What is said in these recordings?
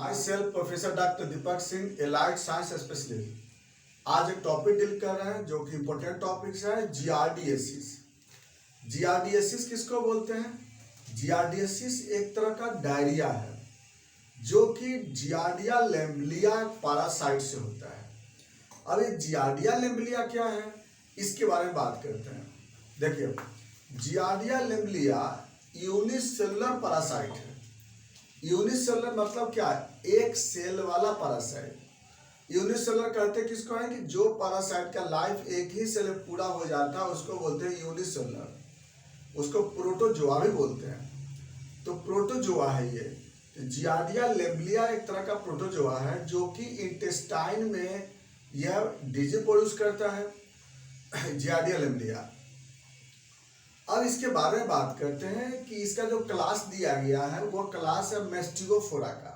My self professor doctor Deepak Singh, allied science specialist. आज एक topic deal कर रहे हैं जो कि इम्पोर्टेंट टॉपिक्स है, जियार्डियासिस। जियार्डियासिस किसको बोलते हैं? जियार्डियासिस एक तरह का डायरिया है जो कि जियार्डिया लेम्बलिया पैरासाइट से होता है। अब ये जियार्डिया लेम्बलिया क्या है, इसके बारे में बात करते हैं। देखिए, जियार्डिया लेम्बलिया यूनिसेलुलर पैरासाइट है। यूनिसेलुलर मतलब क्या है? एक सेल वाला पैरासाइट। यूनिसेलुलर कहते किसको है कि जो पैरासाइट का लाइफ एक ही सेल में पूरा हो जाता है उसको बोलते हैं यूनिसेलुलर। उसको प्रोटोजोआ भी बोलते हैं। तो प्रोटोजोआ है ये। तो जियार्डिया लेम्बलिया एक तरह का प्रोटोजोआ है जो कि इंटेस्टाइन में यह डिजीज प्रोड्यूस करता है, जियार्डिया लेम्बलिया। अब इसके बारे में बात करते हैं कि इसका जो क्लास दिया गया है वो क्लास है मैस्टिगोफोरा का।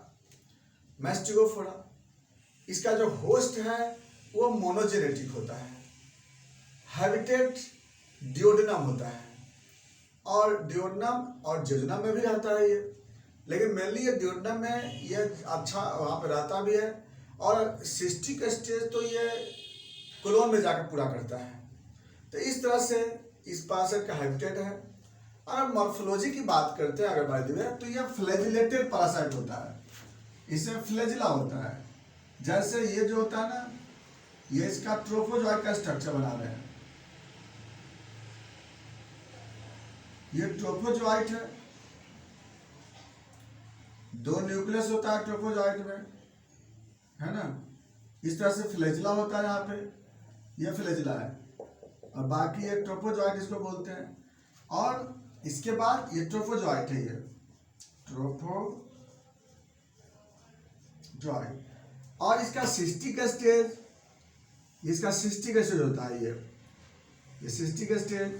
मैस्टिगोफोरा, इसका जो होस्ट है वो मोनोजेनेटिक होता है। हैबिटेट डिओडेनम होता है और डिओडेनम और जेजुनम में भी रहता है ये, लेकिन मेनली ये डिओडेनम में ये अच्छा वहाँ पे रहता भी है। और सिस्टिक स्टेज तो ये कोलोन में जाकर पूरा करता है। तो इस तरह से इस पैरासाइट का हैबिटेट है। और मॉर्फोलॉजी की बात करते हैं अगर बाय द वे, तो यह फ्लैजिलेटेड पैरासाइट होता है। इसमें फ्लैजिला होता है। जैसे ये जो होता है ना, ये इसका ट्रोफोजॉइड का स्ट्रक्चर बना रहे हैं। ये ट्रोफोजॉइड है, दो न्यूक्लियस होता है ट्रोफोजॉइड में, है ना। इस तरह से फ्लैजिला होता है। यहाँ पे ये फ्लैजिला है और बाकी एक ट्रोफोजॉइट इसको बोलते हैं। और इसके बाद ये ट्रोफोजॉइट है, ये ट्रोफोजॉइट। और इसका सिस्टिक स्टेज, इसका सिस्टिक स्टेज होता है ये सिस्टिक स्टेज।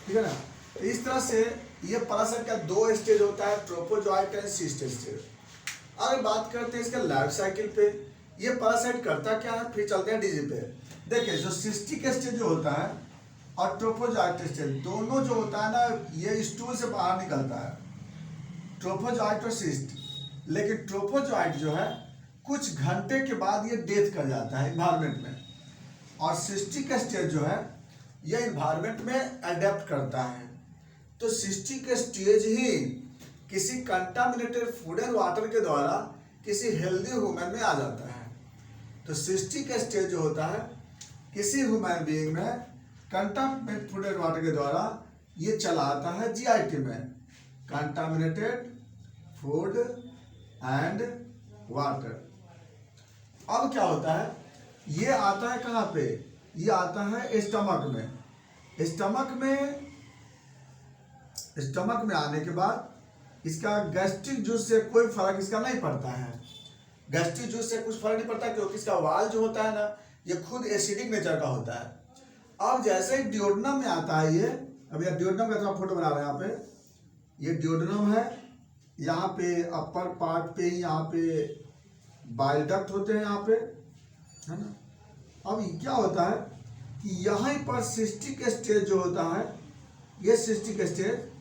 ठीक है ना। तो इस तरह से ये पैरासाइट का दो स्टेज होता है, ट्रोफोजॉइट एंड सिस्ट स्टेज। अगर बात करते हैं इसके लाइफ साइकिल पे, ये पैरासाइट करता क्या है, फिर चलते हैं डीजी पे। देखिए, जो सिस्टिक स्टेज जो होता है और ट्रोफोजॉइट स्टेज दोनों जो होता है ना, ये स्टूल से बाहर निकलता है, ट्रोफोजॉइट और सिस्ट। लेकिन ट्रोफोजॉइट जो है कुछ घंटे के बाद ये डेथ कर जाता है इन्वायरमेंट में, और सिस्टिक स्टेज जो है ये इन्वायरमेंट में अडेप्ट करता है। तो सिस्टिक स्टेज ही किसी कंटामिनेटेड फूड एंड वाटर के द्वारा किसी हेल्दी ह्यूमन में आ जाता है। तो सिस्टिक स्टेज जो होता है किसी ह्यूमन बीइंग में कंटामिनेटेड फूड एंड वाटर के द्वारा ये चला आता है जीआईटी में, कंटामिनेटेड फूड एंड वाटर। अब क्या होता है, ये आता है कहाँ पे? ये आता है स्टमक में। स्टमक में आने के बाद इसका गैस्ट्रिक जूस से कोई फर्क इसका नहीं पड़ता है। गैस्ट्रिक जूस से कुछ फर्क नहीं पड़ता क्योंकि इसका वाल जो होता है ना, ये खुद एसिडिक नेचर का होता है। अब जैसे ही डिओडेनम में आता है ये, अब ये डिओडेनम का थोड़ा फोटो बना रहे हैं यहाँ पे। ये डिओडेनम है, यहाँ पे अपर पार्ट पे ही यहाँ पे बाइल डक्ट होते हैं यहाँ पे, है ना। अब क्या होता है कि यहाँ पर सिस्टिक स्टेज जो होता है, ये सिस्टिक स्टेज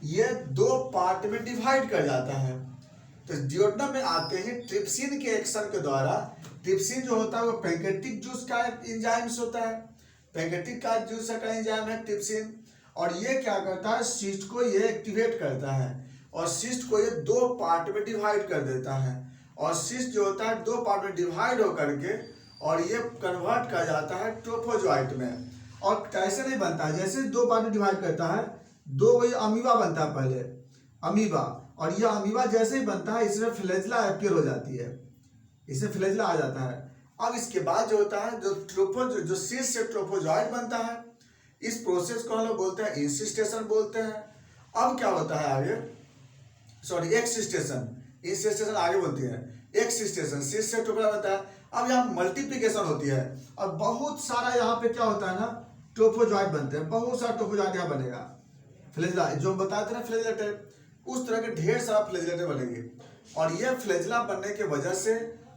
ये दो पार्ट में डिवाइड कर जाता है। तो डिओडेनम में आते ही ट्रिप्सिन के एक्शन के द्वारा, ट्रिप्सिन जो होता है वो पैंक्रेटिक जूस का एंजाइम्स होता है, पैंक्रेटिक का जूस का एंजाइम है ट्रिप्सिन। और ये क्या करता है, सिस्ट को ये एक्टिवेट करता है और सिस्ट को ये दो पार्ट में डिवाइड कर देता है। और सिस्ट जो होता है दो पार्ट में डिवाइड होकर के और ये कन्वर्ट कर जाता है ट्रोफोजॉइट में। और कैसे नहीं बनता है, जैसे दो पार्ट में डिवाइड करता है, दो वही अमीबा बनता है पहले, अमीबा। और यह अमीबा जैसे ही बनता है इसमें फ्लैजिला अपीयर हो जाती है, इसमें फ्लैजिला आ जाता है। अब इसके बाद जो होता है जो सिस्ट से ट्रोफोजॉइट बनता है, इस प्रोसेस को हम लोग बोलते हैं इंसिस्टेशन बोलते हैं। अब क्या होता है आगे, सॉरी एक्सिस्टेशन, इंसिस्टेशन आगे बोलती है, एक्सिस्टेशन सिस्ट से ट्रोफोजॉइट बनता है। अब यहाँ मल्टीप्लिकेशन होती है और बहुत सारा यहाँ पे क्या होता है ना, ट्रोफोजॉइट बनते हैं, बहुत सारा ट्रोफोजॉइट यहाँ बनेगा। फ्लैजिला जो बताए थे ना, फ्लैजिलेटेड, उस तरह के ढेर सारा फ्लैजिलेटेड बनेंगे। और ये फ्लैजिला बनने की वजह से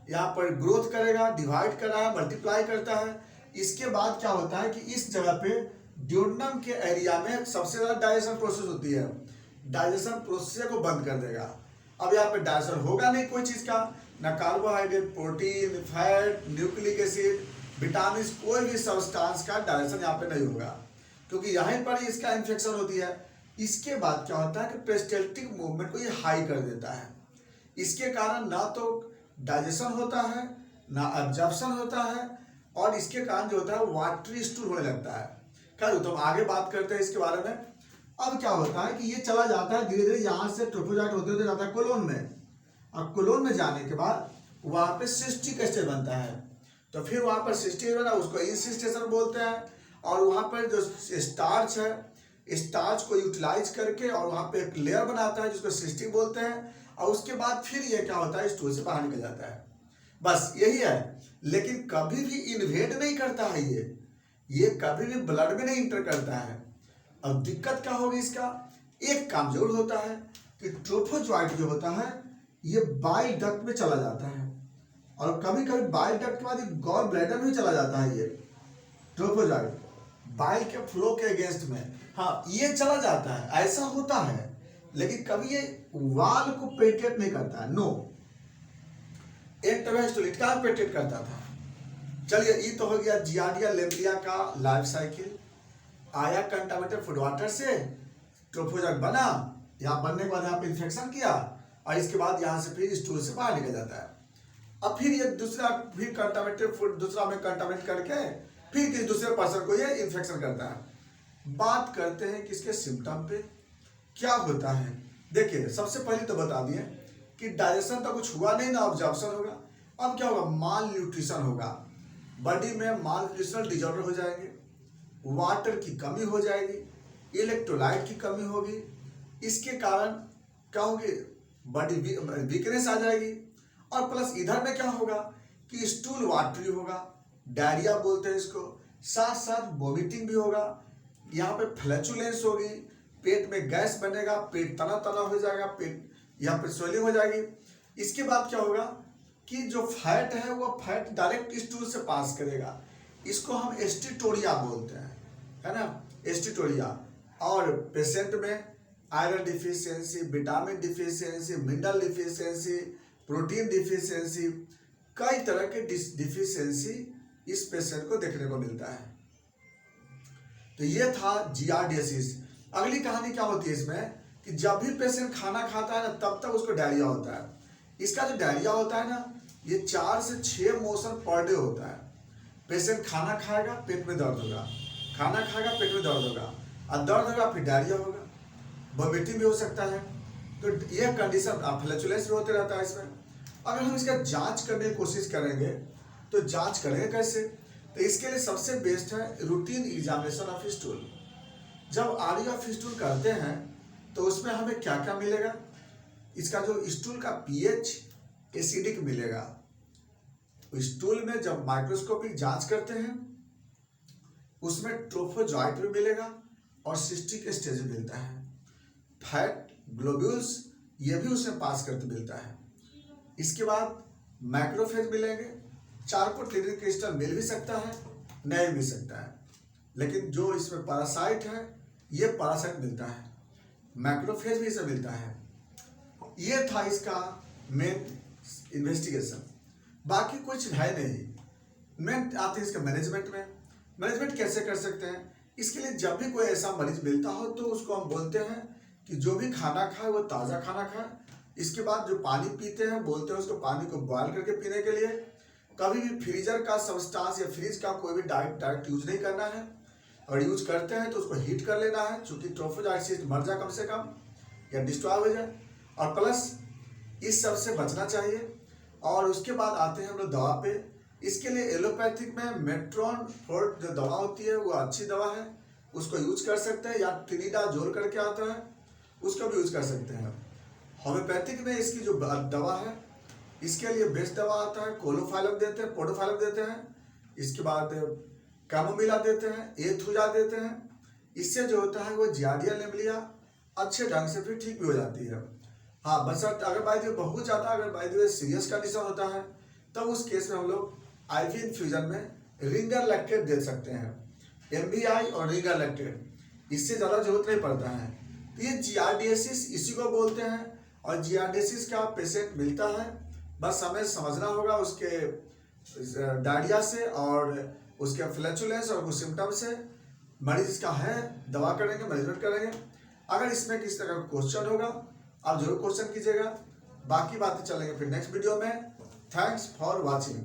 यहाँ पर ग्रोथ करेगा, डिवाइड कर रहा है, मल्टीप्लाई करता है। इसके बाद क्या होता है कि इस जगह पे ड्यूडेनम के एरिया में सबसे ज्यादा डाइजेशन प्रोसेस होती है, डाइजेशन प्रोसेस को बंद कर देगा। अब यहाँ पे डाइजेशन होगा नहीं कोई चीज का, ना carbohydrate, protein, fat, nucleic acid, vitamin, कोई भी सब्सटेंस का डाइजेशन यहाँ पे नहीं होगा, क्योंकि यहीं पर ही इसका इन्फेक्शन होती है। इसके बाद क्या होता है कि पेरिस्टाल्टिक मूवमेंट को ये हाई कर देता है। इसके कारण ना तो डाइजेशन होता है, ना एब्जॉर्प्शन होता है, और इसके कारण जो होता है वाटरी स्टूल होने लगता है। खैर तो हम आगे बात करते हैं इसके बारे में। अब क्या होता है कि ये चला जाता है धीरे धीरे, यहाँ से ट्रोफोजाइट होते होते जाता है कोलोन में, और कोलोन में जाने के बाद वहाँ पे सिस्टिक एसिड बनता है। तो फिर वहाँ पर सिस्टिक बना, उसको इंसिस्टेशन बोलते हैं, और वहाँ पर जो स्टार्च है, स्टार्च को यूटिलाइज करके और वहाँ पे एक लेयर बनाता है जिसको सिस्टिक बोलते हैं, और उसके बाद फिर ये क्या होता है स्टूल से बाहर निकल जाता है। बस यही है, लेकिन कभी भी इन्वेड नहीं करता है ये कभी भी ब्लड में नहीं इंटर करता है। अब दिक्कत क्या होगी इसका, एक काम जरूर होता है कि ट्रोफोजॉइट जो होता है ये बाइल डक्ट में चला जाता है, और कभी कभी बाइल डक्ट के बाद गॉल ब्लैडर में चला जाता है। ये ट्रोफोजॉइट बाइल के फ्लो के अगेंस्ट में, हाँ ये चला जाता है, ऐसा होता है, लेकिन कभी ये वाल को पेनिट्रेट नहीं करता है। नो, एक टर्मेस्टोलिट का पेनिट्रेट करता था। चलिए ये तो हो गया जियार्डिया लेम्बलिया का लाइफ साइकिल। आया कंटामिनेटेड फूड वाटर से, ट्रोफोजॉइट बना, यहाँ बनने के बाद यहाँ पे इन्फेक्शन किया, और इसके बाद यहाँ से फिर स्टूल से बाहर निकल जाता है। अब फिर ये दूसरा फिर कंटामिनेटेड फूड दूसरा में कंटामिनेट करके फिर किसी दूसरे पर्सन को ये इन्फेक्शन करता है। बात करते हैं कि इसके सिम्टम पे क्या होता है। देखिए सबसे पहले तो बता दिए कि डाइजेशन तो कुछ हुआ नहीं, ना ऑब्जॉर्प्शन होगा। अब क्या होगा, माल न्यूट्रिशन होगा, बॉडी में माल न्यूट्रिशनल डिजॉर्डर हो जाएंगे, वाटर की कमी हो जाएगी, इलेक्ट्रोलाइट की कमी होगी। इसके कारण क्या होगी, बॉडी वीकनेस आ जाएगी, और प्लस इधर में क्या होगा कि स्टूल वाटरी होगा, डायरिया बोलते हैं इसको, साथ साथ वोमिटिंग भी होगा, यहाँ पे फ्लैचुलेंस होगी, पेट में गैस बनेगा, पेट तना तना हो जाएगा, पेट यहाँ पे स्वेलिंग हो जाएगी। इसके बाद क्या होगा कि जो फैट है वो फैट डायरेक्ट स्टूल से पास करेगा, इसको हम एस्टिटोरिया बोलते हैं, है ना, एस्टिटोरिया। और पेशेंट में iron deficiency, vitamin deficiency, mineral deficiency, protein deficiency, कई तरह के डिफिशियंसी इस पेशेंट को देखने को मिलता है। तो ये था जियार्डियासिस। अगली कहानी क्या होती है इसमें कि जब भी पेशेंट खाना खाता है ना तब तक उसको डायरिया होता है। इसका जो डायरिया होता है ना ये 4 से 6 मोशन पर डे होता है। पेशेंट खाना खाएगा पेट में दर्द होगा, खाना खाएगा पेट में दर्द होगा, और दर्द होगा फिर डायरिया होगा, वोमिटिंग भी हो सकता है। तो ये कंडीशन फ्लैचुलेंस भी होते रहता है इसमें। अगर हम इसका जांच करने की कोशिश करेंगे तो जांच करेंगे कैसे, तो इसके लिए सबसे बेस्ट है रूटीन एग्जामिनेशन ऑफ स्टूल। जब आरई ऑफ स्टूल करते हैं तो उसमें हमें क्या क्या मिलेगा, इसका जो स्टूल का पीएच एसिडिक मिलेगा। स्टूल में जब माइक्रोस्कोपिक जांच करते हैं उसमें ट्रोफोजॉइट भी मिलेगा और सिस्टिक स्टेज भी मिलता है, फैट ग्लोब्यूल्स ये भी उसमें पास करके मिलता है। इसके बाद मैक्रोफेज मिलेंगे, चार्कोटेलिक क्रिस्टल मिल भी सकता है, नहीं मिल सकता है, लेकिन जो इसमें पैरासाइट है ये पैरासाइट मिलता है, मैक्रोफेज भी इसे मिलता है। ये था इसका मेन इन्वेस्टिगेशन, बाकी कुछ है नहीं। मेन आते हैं इसके मैनेजमेंट में। मैनेजमेंट कैसे कर सकते हैं, इसके लिए जब भी कोई ऐसा मरीज मिलता हो तो उसको हम बोलते हैं कि जो भी खाना खाए वो ताज़ा खाना खाए। इसके बाद जो पानी पीते हैं बोलते हैं उसको पानी को बॉयल करके पीने के लिए। कभी भी फ्रीजर का सब्सटेंस या फ्रिज का कोई भी डायरेक्ट यूज नहीं करना है, और यूज करते हैं तो उसको हीट कर लेना है, चूँकि ट्रोफोजॉइट मर जाए कम से कम या डिस्ट्रॉय हो जाए, और प्लस इस सब से बचना चाहिए। और उसके बाद आते हैं हम लोग दवा पे। इसके लिए एलोपैथिक में मेट्रॉन फोर्ट जो दवा होती है वो अच्छी दवा है, उसको यूज कर सकते हैं, या ट्रिनिडाजोल करके आता है उसको भी यूज कर सकते हैं। होम्योपैथिक में इसकी जो दवा है इसके लिए बेस्ट दवा आता है, कोलोफाइलम देते हैं, पोडोफाइलम देते हैं, इसके बाद कैमोमिला देते हैं, एथुजा देते हैं। इससे जो होता है वो जियार्डिया लेम्बलिया अच्छे ढंग से फिर ठीक भी हो जाती है। हाँ बस अगर बाय द वे बहुत ज़्यादा अगर by the way serious condition होता है तब उस केस में हम लोग आईवी इन्फ्यूजन में रिंगर लैक्टेट दे सकते हैं। MVI और रिंगर लैक्टेट, इससे ज़्यादा जरूरत नहीं पड़ता है। तो ये जियार्डियासिस इसी को बोलते हैं। और जियार्डियासिस का पेशेंट मिलता है, बस हमें समझना होगा उसके डायरिया से और उसके फ्लैचुलेंस और कुछ सिम्टम से। मरीज इसका है, दवा करेंगे, मैनेजमेंट करेंगे। अगर इसमें किस तरह का क्वेश्चन होगा आप जरूर क्वेश्चन कीजिएगा। बाकी बातें चलेंगे फिर नेक्स्ट वीडियो में। Thanks for watching.